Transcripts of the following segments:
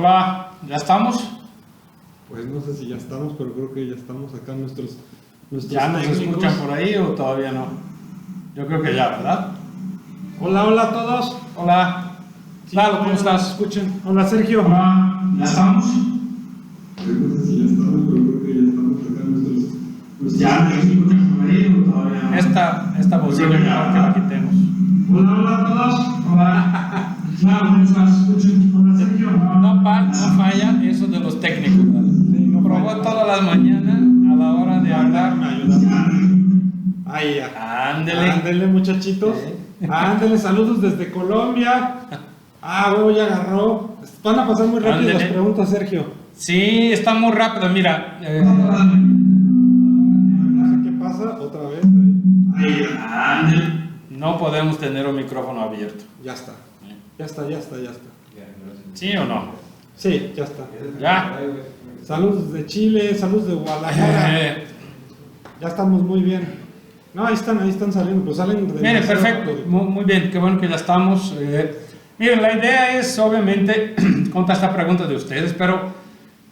Hola, ¿ya estamos? Pues no sé si ya estamos, pero creo que ya estamos acá nuestros ¿Ya nos técnicos. escuchan por ahí o todavía no? Yo creo que ya, ¿verdad? Hola a todos. Hola. Sí, Lalo, ¿cómo nos estás? escuchen. Hola Sergio. Hola, ¿ya estamos? Pues no sé si ya estamos, pero creo que ya estamos acá nuestros ¿Ya nos escuchan por ahí o todavía no? Esta bocina mejor que la quitemos. Hola a todos. Hola. Claro, ¿cómo estás? Escuchen. Hola Sergio. No falla eso de los técnicos, ¿vale? no Probó falla. todas las mañanas a la hora de hablar. Me ayudan. Ahí ya. Ándele. Ándele, muchachitos. Ándele, saludos desde Colombia. Huevo ya agarró. Van a pasar muy rápido Ándele. las preguntas, Sergio. Sí, está muy rápido, mira. No sé qué pasa, otra vez. Ahí. Ándele. No podemos tener un micrófono abierto. Ya está. Ya está. ¿Sí o no? Sí, ya está. ¿Ya? Saludos de Chile, saludos de Guadalajara. Ya estamos muy bien. No, ahí están saliendo, pues salen de. Mire, perfecto, muy bien, qué bueno que ya estamos. Miren, la idea es obviamente contestar preguntas de ustedes, pero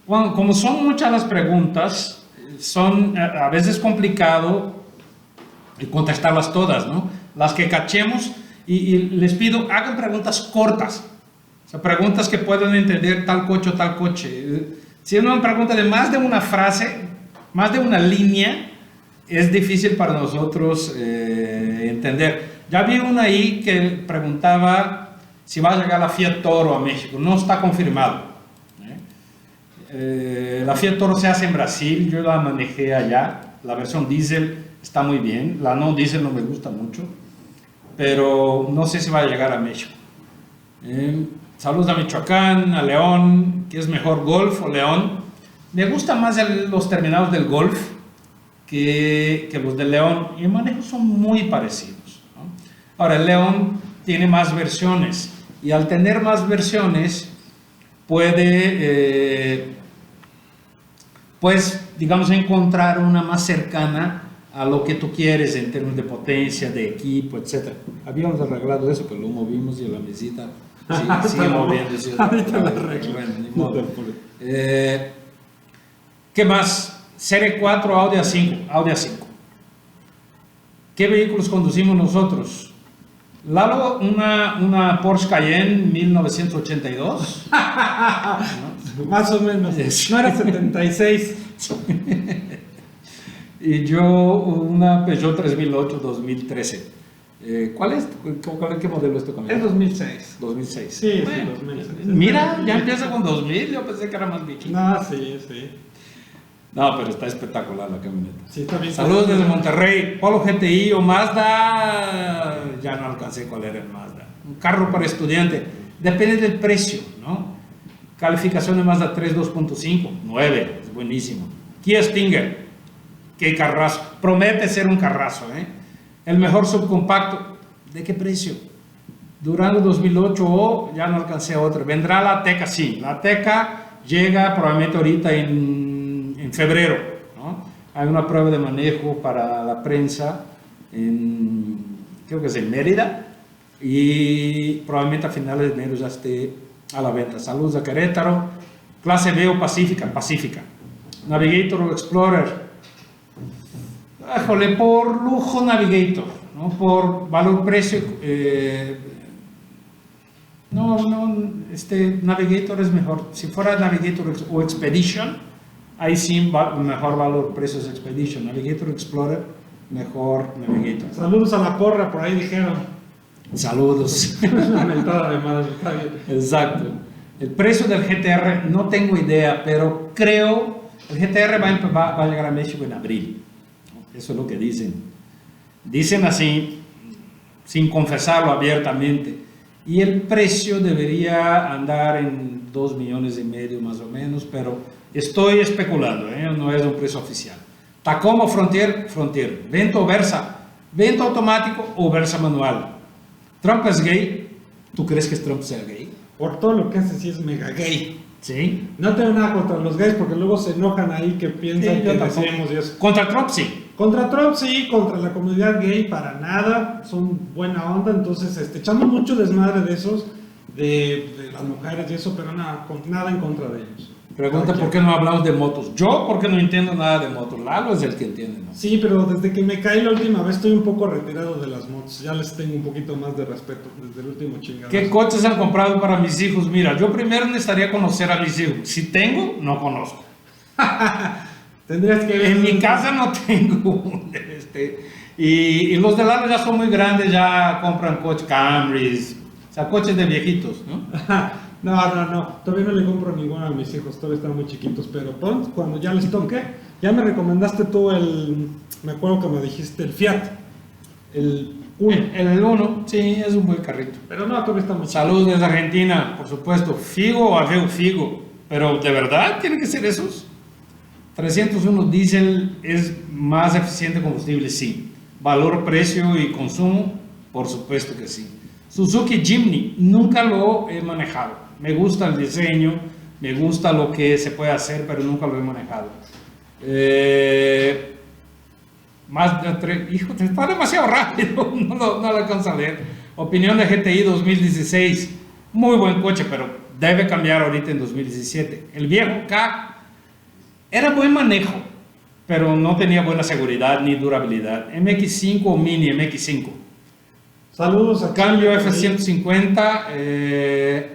bueno, como son muchas las preguntas, son a veces complicado contestarlas todas, ¿no? Las que cachemos y les pido, hagan preguntas cortas, o sea, preguntas que puedan entender tal coche. Si es una pregunta de más de una frase, más de una línea, es difícil para nosotros entender. Ya vi una ahí que preguntaba si va a llegar la Fiat Toro a México. No está confirmado. La Fiat Toro se hace en Brasil, yo la manejé allá. La versión diésel está muy bien, la no diésel no me gusta mucho, pero no sé si va a llegar a México. Saludos a Michoacán, a León. ¿Qué es mejor, Golf o León? Me gustan más los terminados del Golf que los de León, y en manejo son muy parecidos, ¿no? Ahora, el León tiene más versiones, y al tener más versiones puede, pues, digamos, encontrar una más cercana a lo que tú quieres en términos de potencia, de equipo, etc. Habíamos arreglado eso, pero lo movimos y la mesita sigue moviéndose. Ahorita la arreglo. Bueno, ni No modo. te apures. ¿Qué más? Serie 4, Audi A5. ¿Qué vehículos conducimos nosotros? Lalo, una Porsche Cayenne 1982. Más o menos. No era 76. Y yo una Peugeot 3008 2013. ¿Qué modelo es tu camioneta? Es 2006. 2006. Sí, Bueno, 2006. Mira, ya empieza con 2000. Yo pensé que era más viejito. No, sí. No, pero está espectacular la camioneta. Sí, está bien. Saludos desde Monterrey. Polo GTI o Mazda. Ya no alcancé cuál era el Mazda. Un carro para estudiante. Depende del precio, ¿no? Calificación de Mazda 3 2.5. 9. Es buenísimo. Kia Stinger. Qué carrazo. Promete ser un carrazo, ¿eh? El mejor subcompacto. ¿De qué precio? Durango 2008 o ya no alcancé a otra. Vendrá la Ateca, sí. La Ateca llega probablemente ahorita en febrero, ¿no? Hay una prueba de manejo para la prensa creo que es en Mérida, y probablemente a finales de enero ya esté a la venta. Saludos a Querétaro. Clase B o Pacífica. Navigator o Explorer. Híjole, por lujo Navigator, ¿no? Por valor-precio, Navigator es mejor. Si fuera Navigator o Expedition, ahí sí mejor valor-precio es Expedition. Navigator, Explorer, mejor Navigator. Saludos a la porra, por ahí dijeron. Saludos. Una mentada de madre, está bien. Exacto. El precio del GTR no tengo idea, pero creo el GTR va a llegar a México en abril. Eso es lo que dicen. Dicen así, sin confesarlo abiertamente. Y el precio debería andar en 2,5 millones más o menos, pero estoy especulando, no es un precio oficial. Tacoma o Frontier. Vento o Versa. Vento automático o Versa manual. Trump es gay. ¿Tú crees que Trump sea gay? Por todo lo que hace, sí es mega gay. Sí. No tengo nada contra los gays porque luego se enojan ahí que piensan Sí, yo que tampoco. decimos y eso. Contra Trump sí. Contra Trump sí, contra la comunidad gay para nada, son buena onda, entonces echamos mucho desmadre de esos de las mujeres y eso, pero nada en contra de ellos. Pregunta por qué no hablamos de motos. Yo porque no entiendo nada de motos. Lalo es el que entiende, ¿no? Sí, pero desde que me caí la última vez estoy un poco retirado de las motos. Ya les tengo un poquito más de respeto desde el último chingado. ¿Qué coches han comprado para mis hijos? Mira, yo primero necesitaría conocer a mis hijos. Si tengo, no conozco. Tendrías que ver. En mi casa no tengo. Y los de Lalo ya son muy grandes, ya compran coches Camrys, o sea, coches de viejitos, ¿no? No, todavía no le compro ninguno a mis hijos, todavía están muy chiquitos, pero cuando ya les toque, ya me recomendaste tú me acuerdo que me dijiste el Fiat, el 1. El 1, sí, es un buen carrito. Pero no, todavía está muy Salud desde Argentina, por supuesto. Figo o Aveu Figo, pero ¿de verdad tienen que ser esos? 301 diésel es más eficiente combustible, sí. Valor, precio y consumo, por supuesto que sí. Suzuki Jimny, nunca lo he manejado. Me gusta el diseño, me gusta lo que se puede hacer, pero nunca lo he manejado. Más de 3, hijo, está demasiado rápido, no lo alcanzo a leer. Opinión de GTI 2016, muy buen coche, pero debe cambiar ahorita en 2017. El viejo K era buen manejo, pero no tenía buena seguridad ni durabilidad. MX5 o Mini MX5. Saludos a Cambio F-150,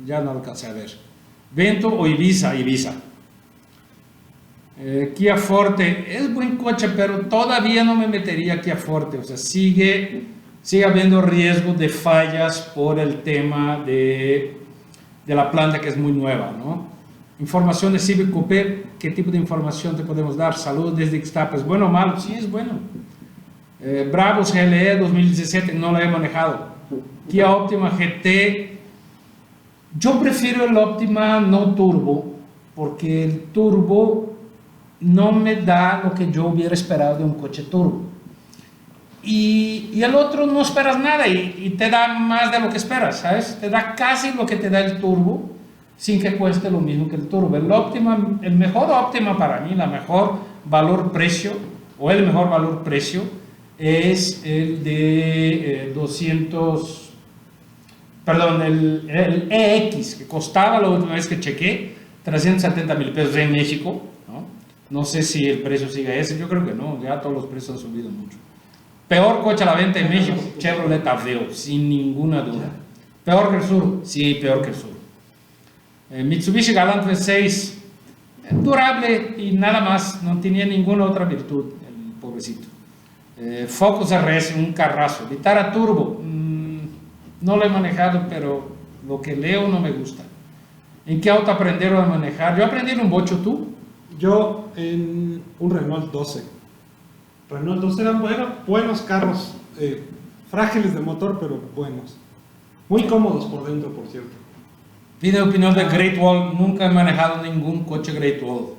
ya no alcancé a ver. Vento o Ibiza. Kia Forte, es buen coche, pero todavía no me metería Kia Forte. O sea, sigue habiendo riesgo de fallas por el tema de la planta que es muy nueva, ¿no? Información de Civic Coupé, ¿qué tipo de información te podemos dar? Saludos desde Ixtapa, ¿es bueno o malo? Sí, es bueno. Bravos GLE 2017, no lo he manejado. Kia Optima GT, yo prefiero el Optima no turbo, porque el turbo no me da lo que yo hubiera esperado de un coche turbo. Y el otro no esperas nada y te da más de lo que esperas, ¿sabes? Te da casi lo que te da el turbo, sin que cueste lo mismo que el turbo. El mejor Optima para mí, el mejor valor-precio es el de 200, perdón, el EX, que costaba la última vez que chequé, 370,000 pesos en México, ¿no? No sé si el precio sigue ese, yo creo que no, ya todos los precios han subido mucho. Peor coche a la venta en México, Chevrolet Aveo, sin ninguna duda. Peor que el Sur, sí, peor que el Sur. Mitsubishi Galant V6, durable y nada más, no tenía ninguna otra virtud, el pobrecito. Focus RS, un carrazo. Vitara Turbo, no lo he manejado, pero lo que leo no me gusta. ¿En qué auto aprendieron a manejar? Yo aprendí en un bocho, ¿tú? Yo en un Renault 12. Renault 12 eran buenos carros, frágiles de motor, pero buenos. Muy cómodos por dentro, por cierto. Pide opinión de Great Wall, nunca he manejado ningún coche Great Wall.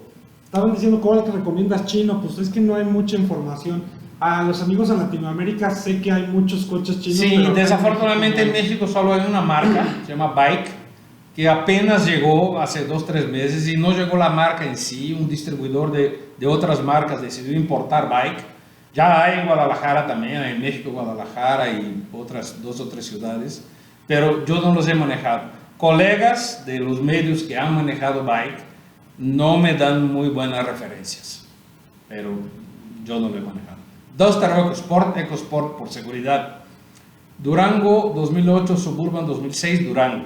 Estaban diciendo cuál que recomiendas chino, pues es que no hay mucha información. A los amigos en Latinoamérica sé que hay muchos coches chinos. Sí, pero desafortunadamente en México solo hay una marca, se llama Bike, que apenas llegó hace 2-3 meses y no llegó la marca en sí, un distribuidor de otras marcas decidió importar Bike. Ya hay en Guadalajara también, en México, Guadalajara y otras 2 o 3 ciudades, pero yo no los he manejado. Colegas de los medios que han manejado Bike no me dan muy buenas referencias, pero yo no lo he manejado. Duster EcoSport por seguridad. Durango 2008, Suburban 2006, Durango.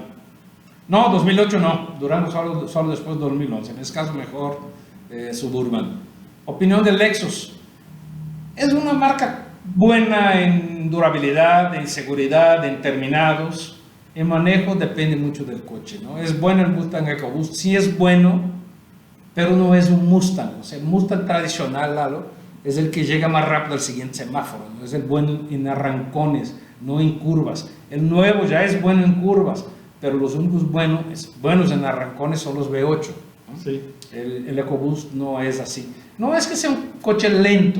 No, 2008 no, Durango solo después de 2011, en este caso mejor Suburban. Opinión de Lexus. Es una marca buena en durabilidad, en seguridad, en terminados. El manejo depende mucho del coche, ¿no? Es bueno el Mustang EcoBoost, sí es bueno, pero no es un Mustang. O sea, el Mustang tradicional, Lalo, es el que llega más rápido al siguiente semáforo, ¿no? Es el bueno en arrancones, no en curvas. El nuevo ya es bueno en curvas, pero los únicos buenos en arrancones son los V8, ¿no? Sí. El EcoBoost no es así. No es que sea un coche lento,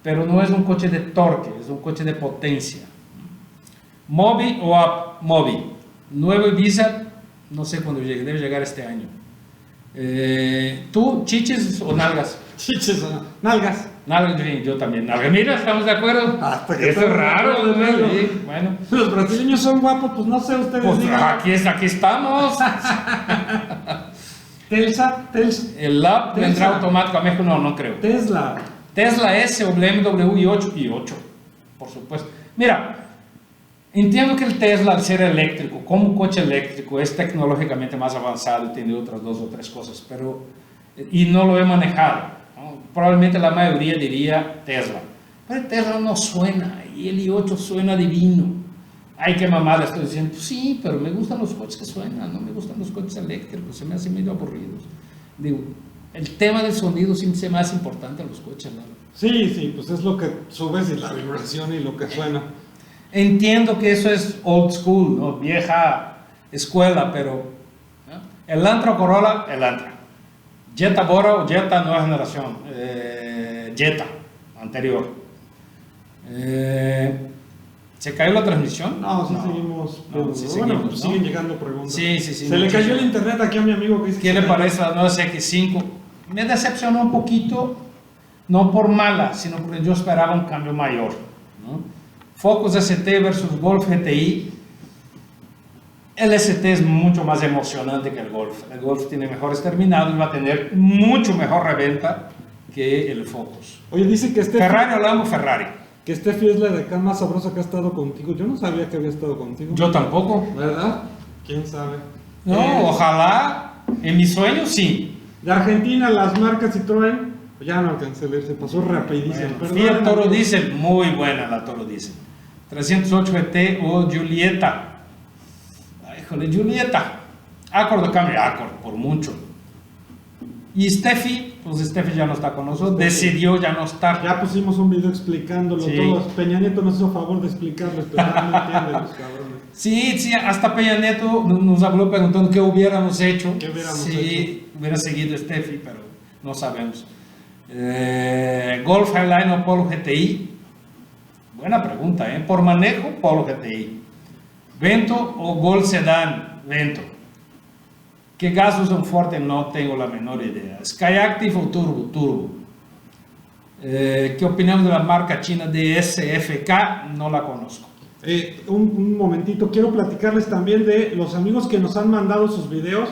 pero no es un coche de torque, es un coche de potencia. Mobi o Mobi, nuevo Ibiza, no sé cuándo llegue, debe llegar este año. ¿Tú, chiches o nalgas? Chiches o nalgas. Yo también. Mira, ¿estamos de acuerdo? Hasta que Eso es raro, estamos de acuerdo. sí, bueno. Los brasileños son guapos, pues no sé, ustedes Pues digan. aquí estamos. Telsa. El lab vendrá Tesla. automático a México, no creo. Tesla. Tesla S o BMW i8, por supuesto. Mira, entiendo que el Tesla, al ser eléctrico, como un coche eléctrico, es tecnológicamente más avanzado y tiene otras 2 o 3 cosas, y no lo he manejado, ¿no? Probablemente la mayoría diría Tesla, pero el Tesla no suena, y el i8 suena divino. Ay, qué mamada estoy diciendo. Pues sí, pero me gustan los coches que suenan, no me gustan los coches eléctricos, se me hacen medio aburridos. Digo, el tema del sonido sí se me hace importante en los coches, ¿no? Sí, pues es lo que subes y la vibración y lo que suena. Entiendo que eso es old school, ¿no? Vieja escuela, pero ¿no? El Elantra o Corolla, Elantra. Jetta Bora o Jetta nueva generación, Jetta anterior. ¿Se cayó la transmisión? No, sí seguimos. Pero, sí bueno, seguimos, pues ¿no? siguen llegando preguntas. Sí. Se le cayó el internet aquí a mi amigo que dice ¿Qué que le se parece la nueva CX5? Me decepcionó un poquito, no por mala, sino porque yo esperaba un cambio mayor, ¿no? Focus ST versus Golf GTI. El ST es mucho más emocionante que el Golf. El Golf tiene mejores terminados y va a tener mucho mejor reventa que el Focus. Oye, dice que Ferrari o Lambo, Ferrari. que Steffi es la de acá más sabrosa que ha estado contigo. Yo no sabía que había estado contigo. Yo tampoco. ¿Verdad? ¿Quién sabe? No, ojalá. En mis sueños sí. De Argentina, las marcas Citroën. Ya no alcancé a leer, se pasó rapidísimo. Bueno, Fiat Toro Diesel, muy buena la Toro Diesel. 308 GT o Giulietta. Ay, híjole, Giulietta. Accord o cambio, Accord, por mucho. Y Steffi, pues Steffi ya no está con nosotros, decidió ya no estar. Ya pusimos un video explicándolo Sí. todo. Peña Nieto nos hizo favor de explicarles, pero no entienden los cabrones. Sí, hasta Peña Nieto nos habló preguntando qué hubiéramos hecho. ¿Qué hubiéramos si hubiera seguido Steffi, pero no sabemos. Golf Highline o Polo GTI. Buena pregunta, ¿eh? Por manejo, Polo GTI. Vento o Gol Sedán, Vento. ¿Qué gas usan fuerte? No tengo la menor idea. Skyactiv o Turbo. ¿Qué opinamos de la marca china DSFK? No la conozco. Un momentito, quiero platicarles también de los amigos que nos han mandado sus videos.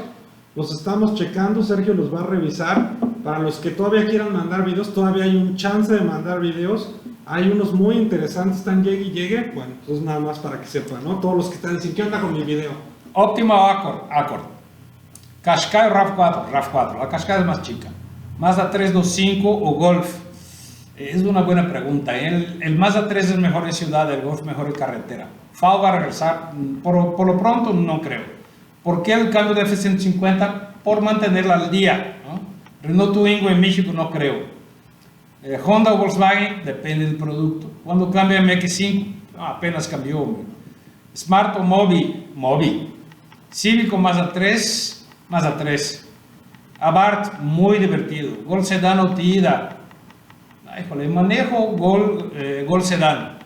Los estamos checando, Sergio los va a revisar. Para los que todavía quieran mandar videos, todavía hay un chance de mandar videos. Hay unos muy interesantes, están llegue. Bueno, entonces nada más para que sepan, ¿no? Todos los que están diciendo, ¿qué onda con mi video? Optima o Accord. Qashqai o RAV4. La Qashqai es más chica. Mazda 325 o Golf. Es una buena pregunta. El Mazda 3 es mejor en ciudad, el Golf mejor en carretera. FAO va a regresar. Por lo pronto no creo. ¿Por qué el cambio de F-150? Por mantenerla al día, ¿no? Renault Twingo en México no creo. Honda o Volkswagen, depende del producto. ¿Cuándo cambia MX5? Apenas cambió. Smart o Mobi. Civic o Mazda 3. Abarth, muy divertido. Gol Sedán o Tida. Híjole, manejo Gol Sedán.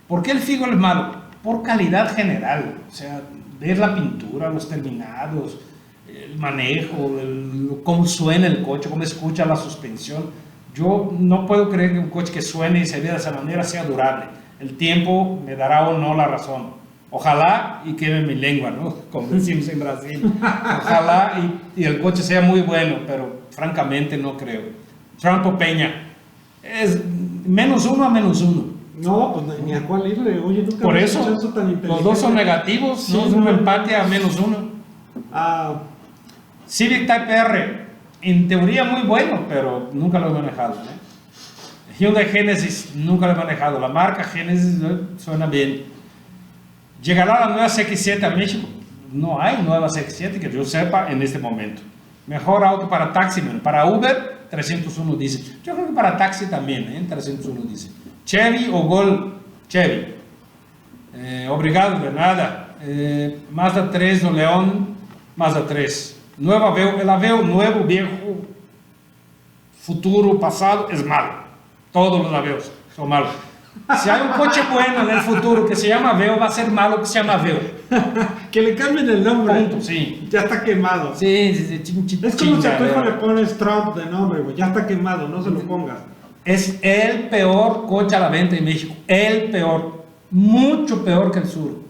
¿Por qué el Figo es malo? Por calidad general. O sea, ver la pintura, los terminados, el manejo, cómo suena el coche, cómo escucha la suspensión. Yo no puedo creer que un coche que suene y se vea de esa manera sea durable. El tiempo me dará o no la razón. Ojalá y queme mi lengua, ¿no? Como decimos en Brasil. Ojalá y el coche sea muy bueno, pero francamente no creo. Trump o Peña. Es -1 a -1. No, pues ni a cuál irle. Oye, nunca Por me eso, escuché tan inteligente. los dos son negativos, Sí, no es un empate a -1. Civic Type R, en teoría muy bueno, pero nunca lo he manejado, ¿eh? Hyundai Genesis, nunca lo he manejado. La marca Genesis suena bien. ¿Llegará la nueva CX-7 a México? No hay nueva CX-7 que yo sepa en este momento. Mejor auto para taxi, para Uber, 301 dice. Yo creo que para taxi también, 301 dice. Chevy o Gol, Chevy. Obrigado, de nada. Mazda 3 o León, Mazda 3. Nueva Aveo, el Aveo nuevo, viejo, futuro, pasado, es malo. Todos los Aveos son malos. Si hay un coche bueno en el futuro que se llama Aveo, va a ser malo que se llama Aveo. Que le cambien el nombre. Punto, sí. Ya está quemado. Sí, Es como si a tu hijo le pones Trump de nombre, güey. Ya está quemado, no se lo pongas. Es el peor coche a la venta en México. El peor. Mucho peor que el Sur.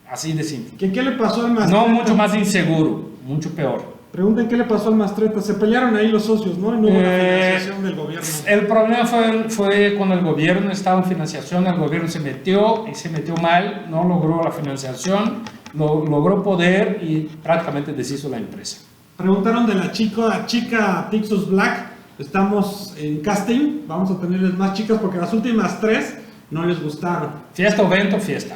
Así de simple. ¿Qué le pasó al Mastretta? No mucho más inseguro. Mucho peor. Pregunten qué le pasó al Mastretta. Se pelearon ahí los socios, ¿no? Y no hubo una financiación del gobierno. El problema fue cuando el gobierno estaba en financiación. El gobierno se metió y se metió mal. No logró la financiación. Logró poder y prácticamente deshizo la empresa. Preguntaron de la chica Tixus Black. Estamos en casting. Vamos a tenerles más chicas porque las últimas 3 no les gustaron. Fiesta o Vento, fiesta.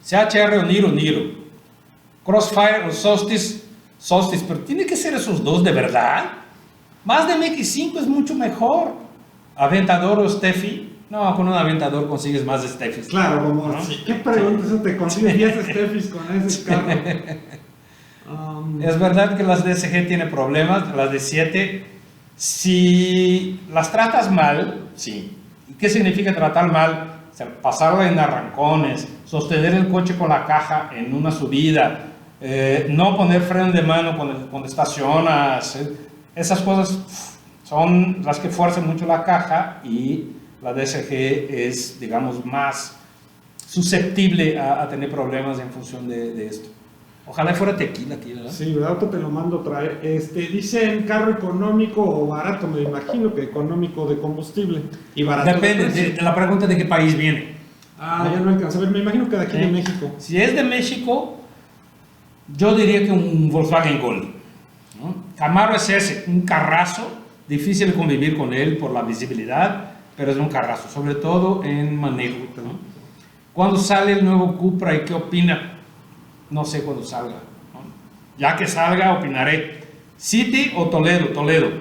CHR o Niro. Crossfire o Solstice, pero tiene que ser esos dos de verdad. Más de MX5 es mucho mejor. Aventador o Steffi. No, con un Aventador consigues más Steffis. Claro, como ¿no? sí. ¿Qué preguntas? Sí. Te consigues 10 Steffis con ese carro. Es verdad que las DSG tienen problemas, las de 7. Si las tratas mal, sí. ¿Y qué significa tratar mal? O sea, pasarla en arrancones, sostener el coche con la caja en una subida, no poner freno de mano cuando estacionas. Esas cosas son las que fuerzan mucho la caja y la DSG es, digamos, más susceptible a tener problemas en función de esto. Ojalá fuera tequila aquí, ¿verdad? Sí, ¿verdad? Ahorita te lo mando a traer. Dicen carro económico o barato, me imagino que económico de combustible y barato. Depende de la pregunta de qué país viene. Ya no alcanza a ver, me imagino que de aquí de México. Si es de México, yo diría que un Volkswagen Gol, ¿no? Camaro es ese, un carrazo, difícil de convivir con él por la visibilidad, pero es un carrazo, sobre todo en manejo, ¿no? ¿Cuándo sale el nuevo Cupra y qué opina? No sé cuándo salga, ¿no? Ya que salga opinaré. City o Toledo.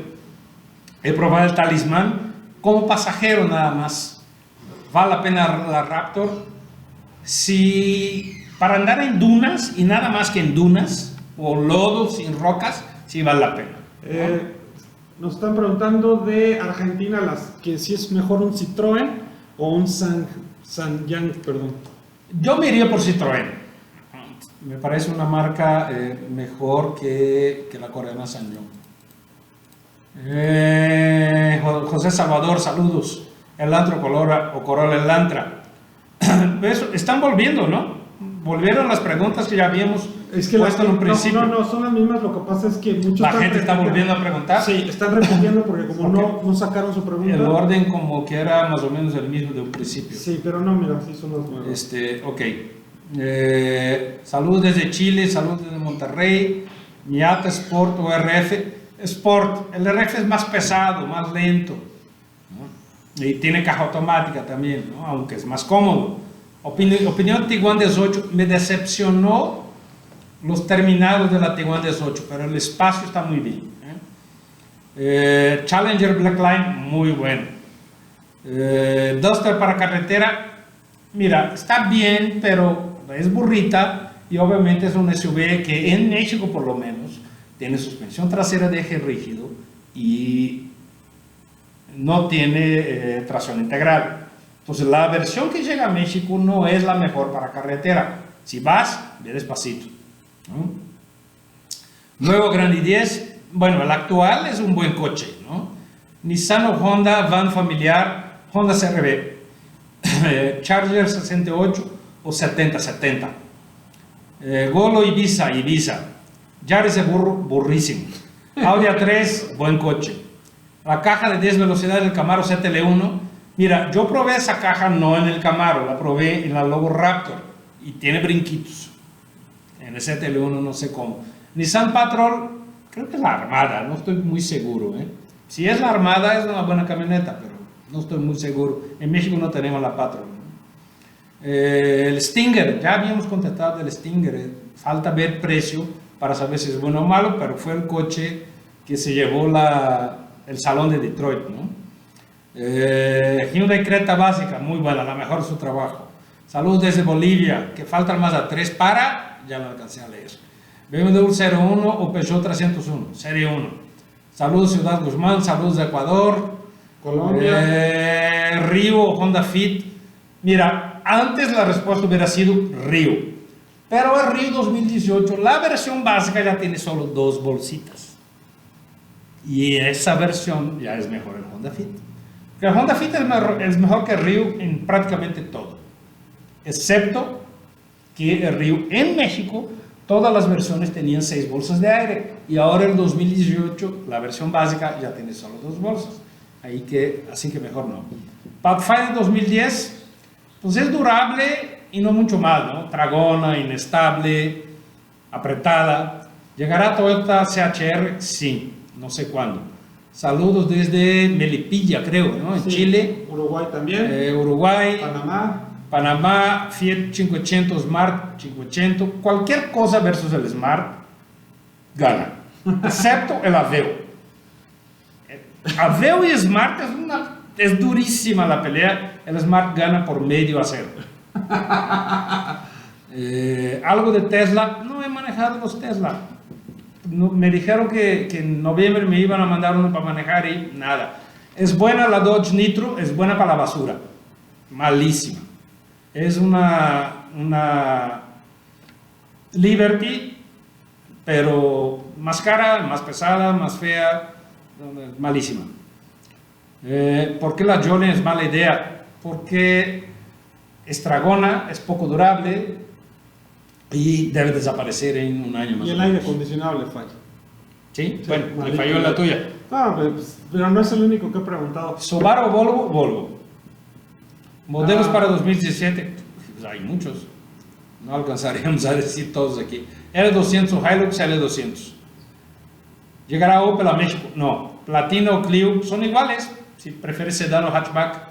He probado el Talismán como pasajero nada más. ¿Vale la pena la Raptor? Si para andar en dunas y nada más que en dunas o lodos sin rocas, sí vale la pena, ¿no? Nos están preguntando de Argentina que si es mejor un Citroën o un Sanyang, perdón. Yo me iría por Citroën. Me parece una marca mejor que la coreana Sanyong. José Salvador, saludos. Elantra o Corolla Elantra. Están volviendo, ¿no? Volvieron las preguntas que ya habíamos puesto en un principio. No, son las mismas. Lo que pasa es que muchos. La gente está volviendo a preguntar. Sí, están repitiendo porque como no sacaron su pregunta. El orden como que era más o menos el mismo de un principio. Sí, pero no, mira, sí son las nuevas. Ok. Saludos desde Chile, saludos desde Monterrey. Miata Sport o RF. Sport. El RF es más pesado, más lento, ¿no? Y tiene caja automática también, ¿no? Aunque es más cómodo. Opinión Tiguan 18. Me decepcionó los terminados de la Tiguan 18, pero el espacio está muy bien, Challenger Blackline, muy bueno. Duster para carretera, mira, está bien, pero es burrita y obviamente es un SUV que en México por lo menos tiene suspensión trasera de eje rígido y no tiene tracción integral. Entonces la versión que llega a México no es la mejor para carretera. Si vas, ve despacito, ¿no? Nuevo Grand i10, bueno, el actual es un buen coche, ¿no? Nissan o Honda, van familiar, Honda CR-V, Charger 68 o 70. Golo Ibiza, Yaris de burrísimo, Audi A3, buen coche. La caja de 10 velocidades del Camaro ZL1, mira, yo probé esa caja no en el Camaro, la probé en la Lobo Raptor y tiene brinquitos. En el ZL1 no sé cómo. Nissan Patrol, creo que es la Armada, no estoy muy seguro, Si es la Armada es una buena camioneta, pero no estoy muy seguro. En México no tenemos la Patrol, ¿no? El Stinger, ya habíamos contestado del Stinger, falta ver precio para saber si es bueno o malo, pero fue el coche que se llevó el salón de Detroit, ¿no? Hyundai Creta básica, muy buena, la mejor de su trabajo. Saludos desde Bolivia, que falta el Mazda 3 ya lo alcancé a leer. BMW 01 o Peugeot 301, Serie 1. Saludos Ciudad Guzmán, saludos de Ecuador. Colombia. Río o Honda Fit. Mira, antes la respuesta hubiera sido Río, pero el Río 2018, la versión básica ya tiene solo 2 bolsitas. Y esa versión ya es mejor el Honda Fit. Que el Honda Fit es mejor que el Ryu en prácticamente todo, excepto que el Ryu en México todas las versiones tenían 6 bolsas de aire y ahora en 2018 la versión básica ya tiene solo 2 bolsas, así que mejor no. Pathfinder 2010 pues es durable y no mucho más, ¿no? Tragona, inestable, apretada. ¿Llegará Toyota CHR? Sí, no sé cuándo. Saludos desde Melipilla, creo, ¿no? En Sí, Chile. Uruguay también. Uruguay. Panamá. Fiat 500, Smart 500. Cualquier cosa versus el Smart gana. Excepto el Aveo. Aveo y Smart es durísima la pelea. El Smart gana por medio a 0. Algo de Tesla. No he manejado los Tesla. No, me dijeron que en noviembre me iban a mandar uno para manejar y nada. Es buena la Dodge Nitro, es buena para la basura. Malísima. Es una Liberty, pero más cara, más pesada, más fea, malísima. ¿Por qué la Jolene es mala idea? Porque es tragona, es poco durable y debe desaparecer en un año más. Y el aire acondicionado le falla. ¿Sí? Sí, Bueno, le malito. falló en la tuya. Ah, pero no es el único que he preguntado. Subaru, Volvo. Modelos Ah. para 2017, pues hay muchos. No alcanzaríamos a decir todos aquí. L200 Hilux, L200. ¿Llegará Opel a México? No. Platina o Clio son iguales. Si prefieres sedán o hatchback.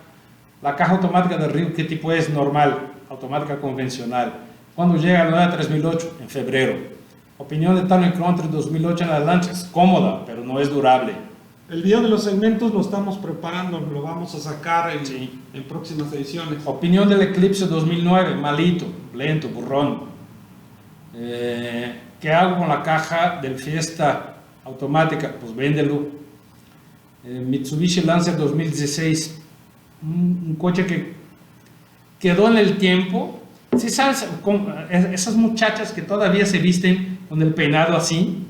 La caja automática del Río, ¿qué tipo es? Normal, automática convencional. ¿Cuándo llega la nueva 3008? En febrero. Opinión de Turning Country 2008 en adelante. Es cómoda, pero no es durable. El video de los segmentos lo estamos preparando, lo vamos a sacar Sí. en próximas ediciones. Opinión del Eclipse 2009, malito, lento, burrón. ¿Qué hago con la caja del Fiesta automática? Pues véndelo. Mitsubishi Lancer 2016, un coche que quedó en el tiempo. ¿Sí sabes? Esas muchachas que todavía se visten con el peinado así,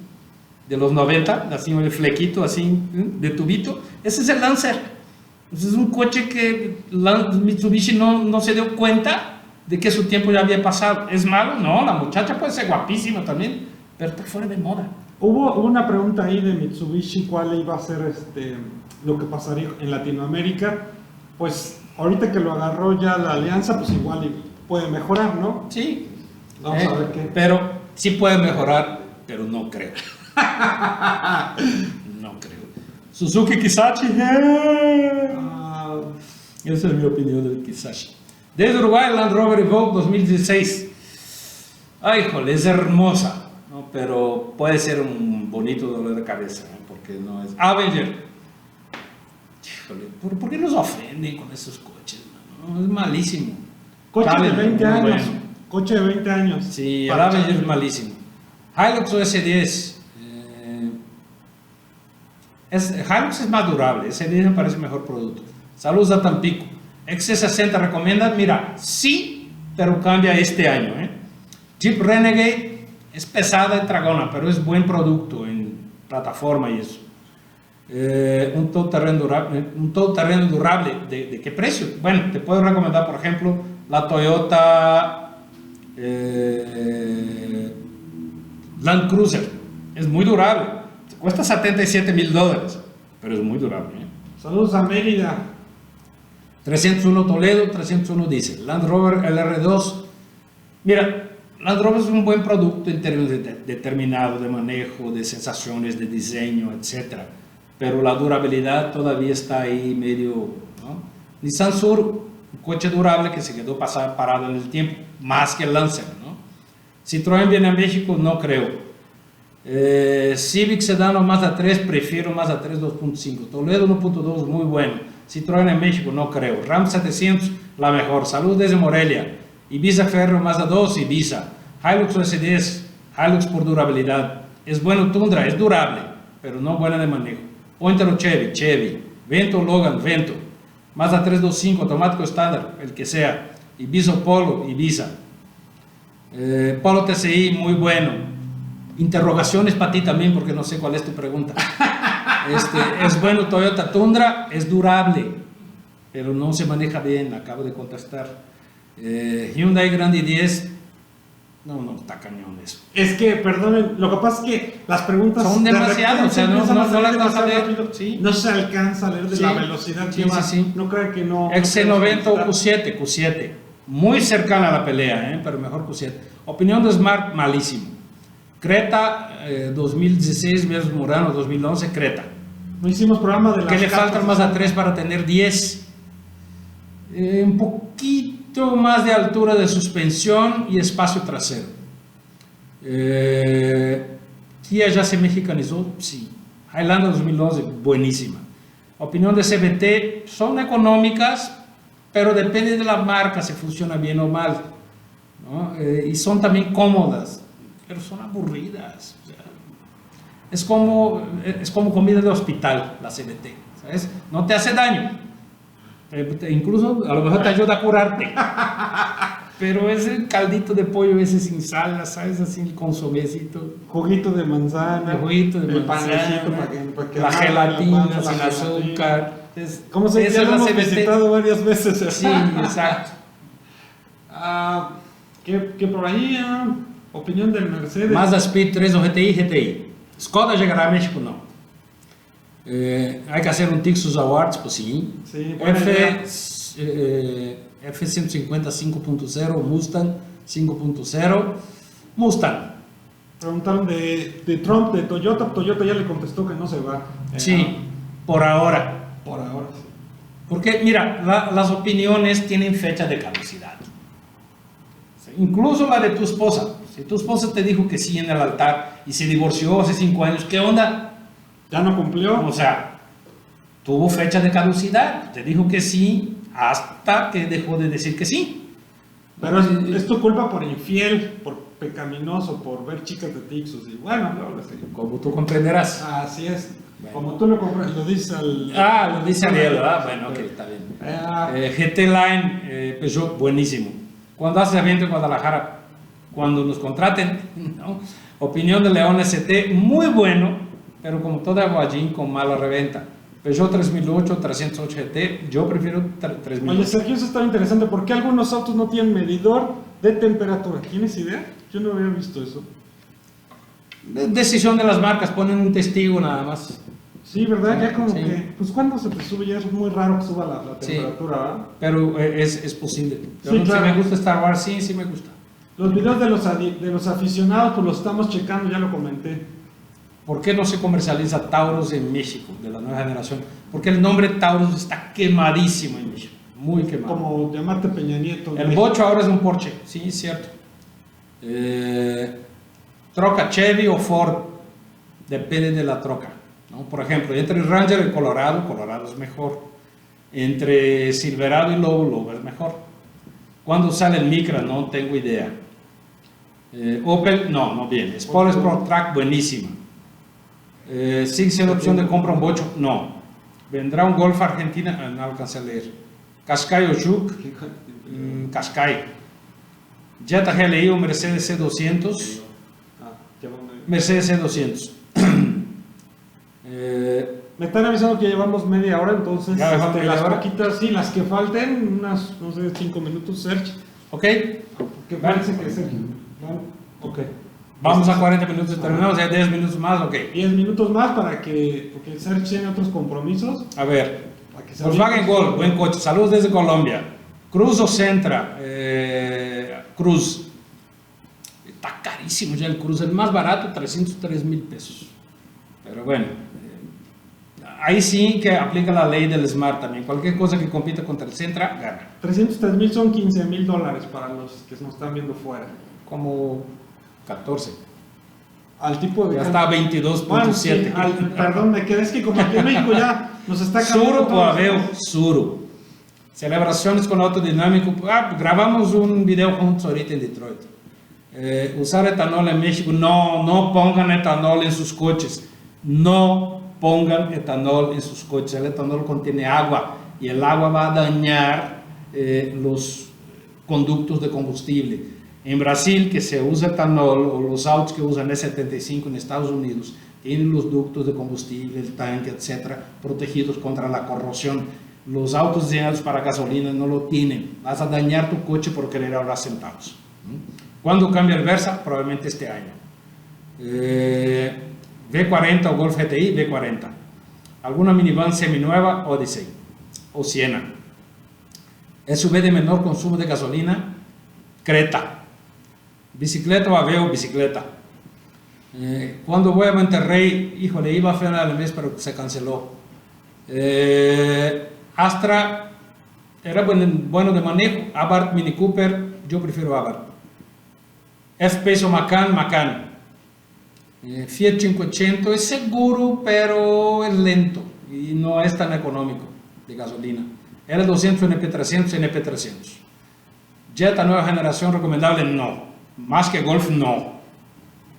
de los 90, así el flequito así, de tubito, ese es el Lancer. Entonces es un coche que Mitsubishi no se dio cuenta de que su tiempo ya había pasado. ¿Es malo? No, la muchacha puede ser guapísima también, pero está fuera de moda. Hubo una pregunta ahí de Mitsubishi, ¿cuál iba a ser lo que pasaría en Latinoamérica? Pues ahorita que lo agarró ya la alianza, pues igual puede mejorar, ¿no? Sí, Vamos a ver qué. pero sí puede mejorar, pero no creo. No creo. Suzuki Kisachi. Ah, Esa es mi opinión del Kisachi. Desde Uruguay, Land Rover Evoque 2016. Ay, híjole, es hermosa, ¿no? Pero puede ser un bonito dolor de cabeza, ¿no? Porque no es. Avenger. Híjole, ¿por qué nos ofenden con esos coches, no? Es malísimo. coche de Challenger, 20 muy años. bueno. Coche de 20 años. Sí, el Para Avenger es Challenger. malísimo. Hilux OS10. Hilux es más durable, S10 me parece mejor producto. Saludos a Tampico. XC60 recomiendan, mira, sí, pero cambia este año. Jeep Renegade es pesada y tragona, pero es buen producto en plataforma y eso. Un todoterreno durable, ¿de qué precio? Bueno, te puedo recomendar, por ejemplo, la Toyota Land Cruiser. Es muy durable. Cuesta $77,000, pero es muy durable. Saludos a Mérida. 301 Toledo, 301 diésel. Land Rover LR2. Mira, Land Rover es un buen producto en términos de terminado, de manejo, de sensaciones, de diseño, etc. Pero la durabilidad todavía está ahí medio, ¿no? Nissan Sur, un coche durable que se quedó parado en el tiempo, más que el Lancer, ¿no? Citroën viene a México, no creo. Civic Sedán o Mazda 3, prefiero Mazda 3 2.5. Toledo 1.2, muy bueno. Citroën en México, no creo. Ram 700, la mejor. Salud desde Morelia. Ibiza Ferro, Mazda 2, Ibiza. Hilux OS10, Hilux por durabilidad. Es bueno Tundra, es durable, pero no buena de manejo. Pointer o Chevy. Vento Logan, Vento. Mazda 325, automático estándar, el que sea. Ibiza Polo, Ibiza. Polo TCI, muy bueno. Interrogaciones para ti también, porque no sé cuál es tu pregunta. Es bueno Toyota Tundra, es durable, pero no se maneja bien, acabo de contestar. Hyundai Grand i10, no, está cañón eso. Es que, perdonen, lo que pasa es que las preguntas son demasiado, o sea, no las vas a leer. rápido, Sí. no se alcanza a leer de Sí. la velocidad que Sí, va. sí. No creo que no. XC90 o Q7. Muy cercana a la pelea, pero mejor Q7. Opinión de Smart, malísimo. Creta 2016 versus Murano 2011, Creta. No hicimos programa de las ¿Qué le falta cartas, más a 3 para tener 10? Un poquito más de altura de suspensión y espacio trasero. Kia ya se mexicanizó, sí. Highlander 2011, buenísima. Opinión de CVT, son económicas, pero depende de la marca si funciona bien o mal, ¿no? Y son también cómodas, pero son aburridas. O sea, es como comida de hospital, la CVT, ¿sabes? No te hace daño, incluso a lo mejor te ayuda a curarte, pero ese caldito de pollo ese sin sal, ¿sabes? Así el consomecito, Juguito de manzana. juguito de el manzana, panecito para que la amarre gelatina panza, sin la azúcar. ¿Cómo se Eso ya es lo la hemos CVT. visitado varias veces? Sí, exacto. ¿Qué por ahí? Opinión del Mercedes. Mazda Speed 3 o GTI. Skoda llegará a México, no. Hay que hacer un Tixus Awards, pues sí. Sí, buena idea. F-150 5.0, Mustang 5.0, Mustang. Preguntaron de Trump, de Toyota. Toyota ya le contestó que no se va. Sí, por ahora. Por ahora sí. Porque, mira, las opiniones tienen fecha de caducidad. Incluso la de tu esposa. Si tu esposa te dijo que sí en el altar y se divorció hace 5 años, ¿qué onda? Ya no cumplió. O sea, tuvo fecha de caducidad. Te dijo que sí hasta que dejó de decir que sí. Pero es tu culpa por infiel, por pecaminoso, por ver chicas de Tixus. Y bueno, no, Como tú comprenderás. así es. Bueno. Como tú lo dices al. Lo dice Ariel, ¿verdad? Bueno, ok, está bien. GT Line, Peugeot, buenísimo. Cuando haces evento en Guadalajara, cuando nos contraten, ¿no? Opinión de León ST, muy bueno, pero como toda Guayín con mala reventa. Peugeot 3008, 308 GT, yo prefiero 3008. Oye, Sergio, eso está interesante. ¿Por qué algunos autos no tienen medidor de temperatura? ¿Tienes idea? Yo no había visto eso. Decisión de las marcas, ponen un testigo nada más. Sí, ¿verdad? Ya como Sí. que, pues cuando se te sube, ya es muy raro que suba la Sí. temperatura, ¿verdad? Pero es posible. Sí, claro. Si me gusta Star Wars, sí me gusta. Los videos de los aficionados, pues los estamos checando, ya lo comenté. ¿Por qué no se comercializa Taurus en México, de la nueva generación? Porque el nombre Taurus está quemadísimo en México, muy quemado. Como llamarte Peña Nieto. El Bocho ahora es un Porsche, sí, es cierto. Troca Chevy o Ford, depende de la troca, ¿no? Por ejemplo, entre el Ranger y el Colorado es mejor. Entre Silverado y Lobo es mejor. ¿Cuándo sale el Micra? No tengo idea. Opel, no bien. Sport Sport Track, buenísima. ¿Sigue siendo opción de compra un Bocho? No. ¿Vendrá un Golf Argentina? No alcancé a leer. Qashqai o Juke, Qashqai. Jetta GLI o Mercedes C200. Mercedes C200. Me están avisando que llevamos media hora, entonces ¿Ya dejamos media las hora? poquitas, sí, las que falten, unas, no sé, 5 minutos, Sergio. ¿Ok? ¿Qué parece que Sergio? Bueno, ok. Vamos a 40 minutos y terminamos, ya 10 minutos más, ok. 10 minutos más porque Sergio tiene otros compromisos. A ver, Para que se Volkswagen Gol, buen coche, saludos desde Colombia. Cruz o Sentra, Cruz. Está carísimo ya el Cruz, el más barato, 303,000 pesos. Pero bueno, ahí sí que aplica la ley del Smart también. Cualquier cosa que compita contra el Sentra, gana. 303,000 son $15,000 para los que nos están viendo fuera. Como 14. Al tipo de. Ya está a 22.7. Bueno, sí, perdón, me quedé, es que como aquí en México ya nos está cambiando. Suru, todo. Poaveo, Suru. Celebraciones con autodinámico. Grabamos un video juntos ahorita en Detroit. Usar etanol en México. No pongan etanol en sus coches. No pongan etanol en sus coches. El etanol contiene agua y el agua va a dañar los conductos de combustible. En Brasil, que se usa etanol, o los autos que usan E75 en Estados Unidos, tienen los ductos de combustible, el tanque, etcétera, protegidos contra la corrosión. Los autos diseñados para gasolina no lo tienen. Vas a dañar tu coche por querer ahorrar centavos. ¿Cuándo cambia el Versa? Probablemente este año. V40 o Golf GTI, V40. Alguna minivan seminueva, Odyssey o Siena. SUV de menor consumo de gasolina, Creta. Bicicleta o Aveo, bicicleta. Cuando voy a Monterrey, híjole, iba a final del mes, pero se canceló. Astra era bueno de manejo. Abarth, Mini Cooper, yo prefiero Abarth. F-Pace o Macan. Fiat 500 es seguro, pero es lento y no es tan económico de gasolina. L200, NP300, NP300. Jetta nueva generación recomendable, no. Más que Golf, no.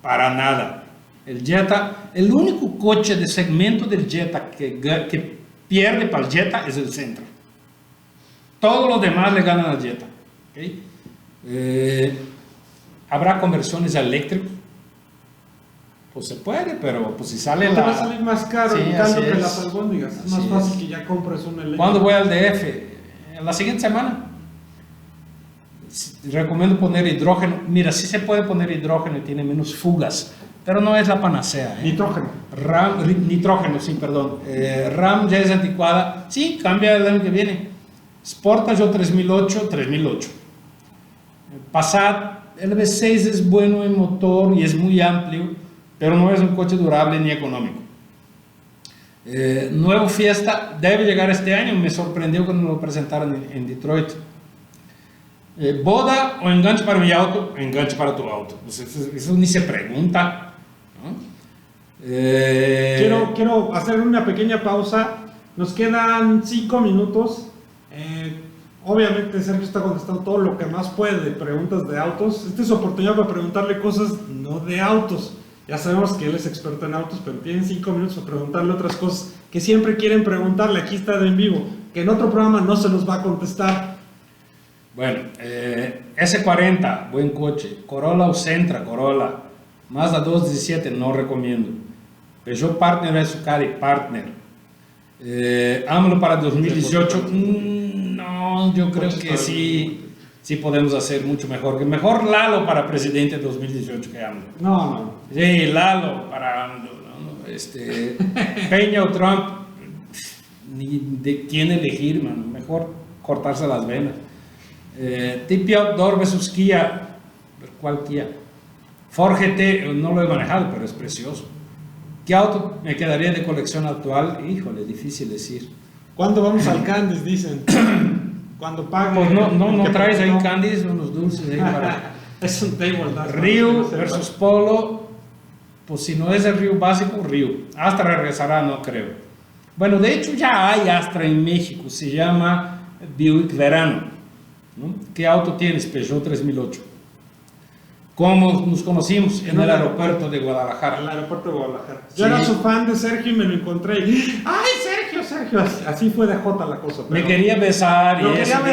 Para nada. El Jetta, el único coche de segmento del Jetta que pierde para el Jetta es el Sentra. Todos los demás le ganan al Jetta. ¿Okay? ¿Habrá conversiones a eléctrico? Pues se puede, pero pues si sale te va a salir más caro, sí, en cambio que es. las albóndigas. Es más fácil que ya compres un eléctrico. ¿Cuándo voy al DF? La siguiente semana. Recomiendo poner hidrógeno. Mira, sí se puede poner hidrógeno y tiene menos fugas, pero no es la panacea. Nitrógeno. Nitrógeno, sí, perdón. RAM ya es anticuada. Sí, cambia el año que viene. Sportage 3008. Passat, el V6 es bueno en motor y es muy amplio, pero no es un coche durable ni económico. Nuevo Fiesta debe llegar este año. Me sorprendió cuando lo presentaron en Detroit. Boda o enganche para mi auto, enganche para tu auto. Pues eso ni se pregunta, ¿no? Quiero hacer una pequeña pausa. Nos quedan 5 minutos. Obviamente Sergio está contestando todo lo que más puede de preguntas de autos. Esta es su oportunidad para preguntarle cosas no de autos. Ya sabemos que él es experto en autos, pero tienen 5 minutos para preguntarle otras cosas que siempre quieren preguntarle. Aquí está de en vivo, que en otro programa no se los va a contestar. Bueno, S40, buen coche. Corolla o Sentra, Corolla. Mazda 217, no recomiendo. Peugeot Partner es su cari, Partner. AMLO para 2018, no, yo creo que sí podemos hacer mucho mejor. Que mejor Lalo para presidente 2018 que AMLO. No. Sí, Lalo para AMLO. Peña o Trump, ni de quién elegir, mano. Mejor cortarse las venas. TP Outdoor versus Kia. ¿Cuál Kia? Ford GT, no lo he manejado, pero es precioso. ¿Qué auto me quedaría de colección actual? Híjole, difícil decir. ¿Cuándo vamos al Candies? Dicen. Cuando pague. Pues no traes ahí Candies, unos dulces ahí para. Es un table. Ryu versus Polo. Pues si no es el Ryu básico, Ryu. Astra regresará, no creo. Bueno, de hecho ya hay Astra en México, se llama Buick Verano, ¿no? ¿Qué auto tienes? Peugeot 3008. ¿Cómo nos conocimos? En el aeropuerto de Guadalajara. En el aeropuerto de Guadalajara. Yo era su fan de Sergio y me lo encontré. ¡Ay, Sergio! Así fue de jota la cosa. Me quería besar y eso. No,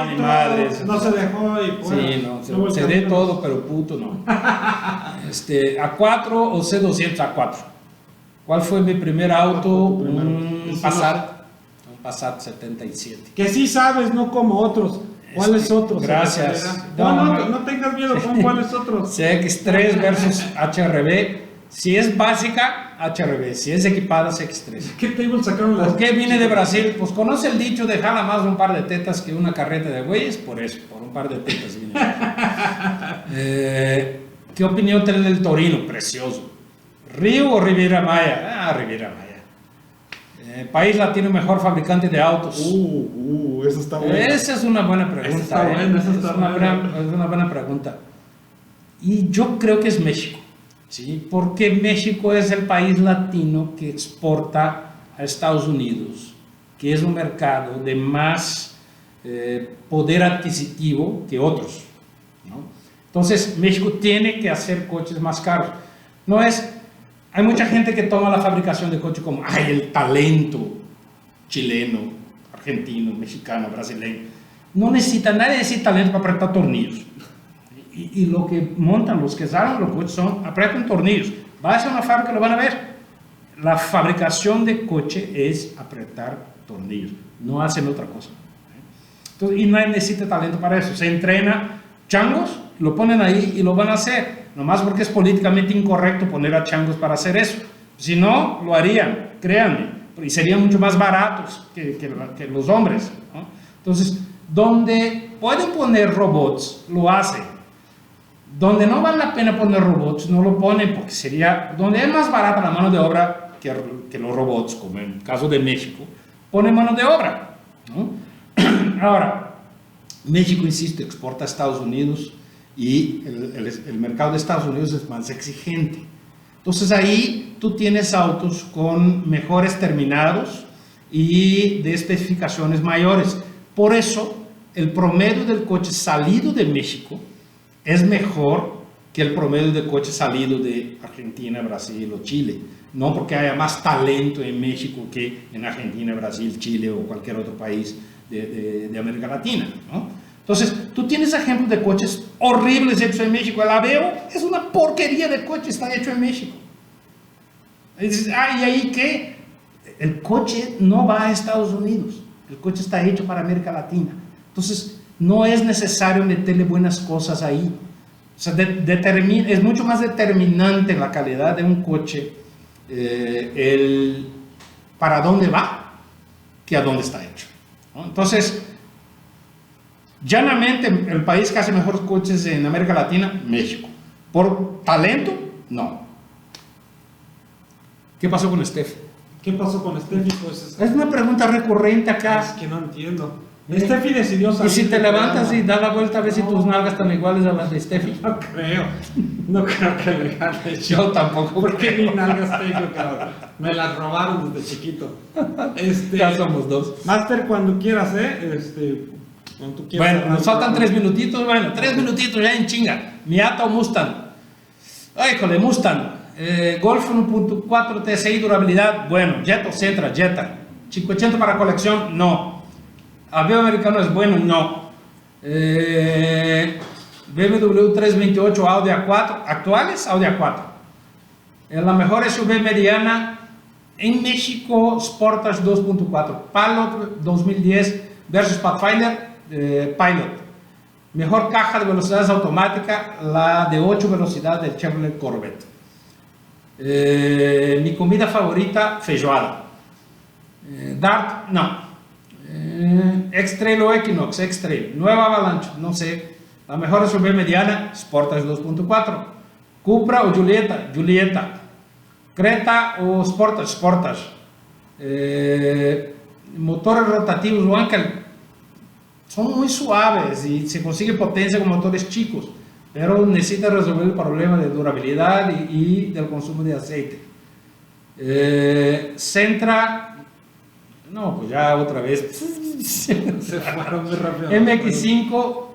ni madre. No se dejó y pues. Sí, no, se dé todo, pero puto no. A4 o C200 A4. ¿Cuál fue mi primer auto? Un Passat 77. Que sí sabes, no como otros. ¿Cuáles otros? Gracias. No tengas miedo, ¿con cuáles otros? CX3 versus HRV. Si es básica, HRV. Si es equipada, CX3. ¿Qué table sacaron las? ¿Por qué viene de Brasil? Pues conoce el dicho de jala más un par de tetas que una carreta de güeyes. Por eso, por un par de tetas viene. ¿Qué opinión tenés del Torino? Precioso. ¿Río o Riviera Maya? Riviera Maya. País latino mejor fabricante de autos. Eso está bueno. Esa es una buena pregunta. Es una buena pregunta. Y yo creo que es México, ¿sí? Porque México es el país latino que exporta a Estados Unidos, que es un mercado de más poder adquisitivo que otros, ¿no? Entonces México tiene que hacer coches más caros. Hay mucha gente que toma la fabricación de coches como el talento chileno, argentino, mexicano, brasileño. Nadie necesita talento para apretar tornillos. Y lo que montan, los que saben los coches apretan tornillos. Vas a una fábrica, lo van a ver. La fabricación de coche es apretar tornillos, no hacen otra cosa. Entonces, y no necesita talento para eso, se entrena changos, lo ponen ahí y lo van a hacer, nomás porque es políticamente incorrecto poner a changos para hacer eso. Si no, lo harían, créanme, y serían mucho más baratos que los hombres, ¿no? Entonces, donde pueden poner robots, lo hacen. Donde no vale la pena poner robots, no lo ponen porque sería, donde es más barata la mano de obra que los robots, como en el caso de México, ponen mano de obra, ¿no? Ahora, México, insisto, exporta a Estados Unidos y el mercado de Estados Unidos es más exigente. Entonces ahí tú tienes autos con mejores terminados y de especificaciones mayores. Por eso, el promedio del coche salido de México es mejor que el promedio del coche salido de Argentina, Brasil o Chile. No porque haya más talento en México que en Argentina, Brasil, Chile o cualquier otro país de América Latina, ¿no? Entonces, tú tienes ejemplos de coches horribles hechos en México. El Aveo es una porquería de coche, está hecho en México. Y dices, ¿y ahí qué? El coche no va a Estados Unidos. El coche está hecho para América Latina. Entonces, no es necesario meterle buenas cosas ahí. O sea, es mucho más determinante la calidad de un coche, para dónde va, que a dónde está hecho, ¿no? Entonces, llanamente, el país que hace mejores coches en América Latina, México. ¿Por talento? No. ¿Qué pasó con Steffi? ¿Qué pasó con Steffi? Pues es una pregunta recurrente acá. Es que no entiendo. Steffi decidió salir. Y si te levantas y das la vuelta a ver si tus nalgas están iguales a las de Steffi. No creo. No creo que me gane. Yo tampoco. Porque ni nalgas tengo, cabrón. Me las robaron desde chiquito. Ya somos dos. Master, cuando quieras, cuando tú quieras. Bueno, nos faltan 3 minutitos. Bueno, 3 minutitos ya en chinga. Miata o Mustang. Ay, joder, Mustang. Golf 1.4 TSI, durabilidad. Bueno, Jetta o Sentra, Jetta. 580 para colección, no. Aveo americano es bueno, no. BMW 328, Audi A4, actuales, Audi A4. La mejor SUV mediana en México, Sportage 2.4, Pilot 2010 versus Pathfinder, Pilot. Mejor caja de velocidades automática, la de 8 velocidades del Chevrolet Corvette. Mi comida favorita, feijoada. Dart, no. X-Trail o Equinox, X-Trail. Nueva Avalanche, no sé. La mejor SUV mediana, Sportage 2.4. Cupra o Giulietta, Giulietta. Creta o Sportage, Sportage. Motores rotativos Wankel son muy suaves y se consigue potencia con motores chicos, pero necesita resolver el problema de durabilidad y del consumo de aceite. Sentra, no, pues ya otra vez. Se fueron muy rápido. MX5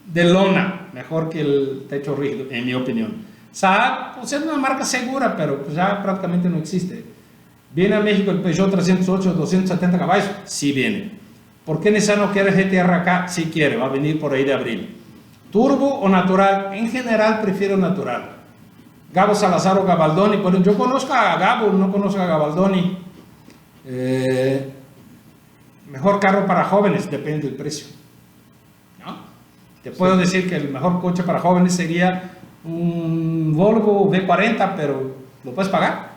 de lona, mejor que el techo rígido, en mi opinión. Saab, pues es una marca segura, pero pues ya prácticamente no existe. ¿Viene a México el Peugeot 308 270 caballos? Sí viene. ¿Por qué Nissan no quiere GT-R acá? Sí quiere, va a venir por ahí de abril. ¿Turbo o natural? En general prefiero natural. Gabo Salazar o Gabaldoni. Pero yo conozco a Gabo, no conozco a Gabaldoni. Mejor carro para jóvenes, depende del precio, ¿no? Te puedo decir que el mejor coche para jóvenes sería un Volvo V40, pero lo puedes pagar.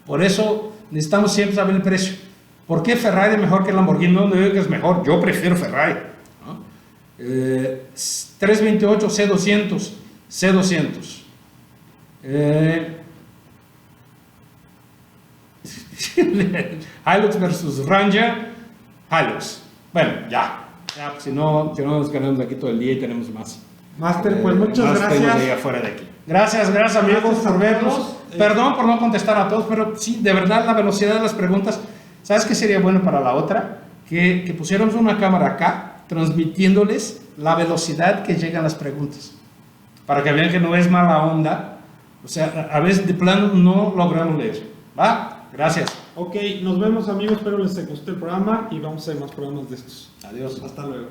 Por eso necesitamos siempre saber el precio. ¿Por qué Ferrari es mejor que Lamborghini? No digo que es mejor, yo prefiero Ferrari, ¿no? 328 C200, C200. Hilux versus Ranger, Hilux. Bueno, ya si no nos quedamos aquí todo el día y tenemos más. Master, pues muchas gracias. De afuera de aquí. Gracias amigos por vernos. Perdón por no contestar a todos, pero sí, de verdad la velocidad de las preguntas. ¿Sabes qué sería bueno para la otra? Que pusiéramos una cámara acá, transmitiéndoles la velocidad que llegan las preguntas. Para que vean que no es mala onda. O sea, a veces de plano no logramos leer. ¿Va? Gracias. Ok, nos vemos amigos, espero les guste el programa y vamos a hacer más programas de estos. Adiós. Hasta luego.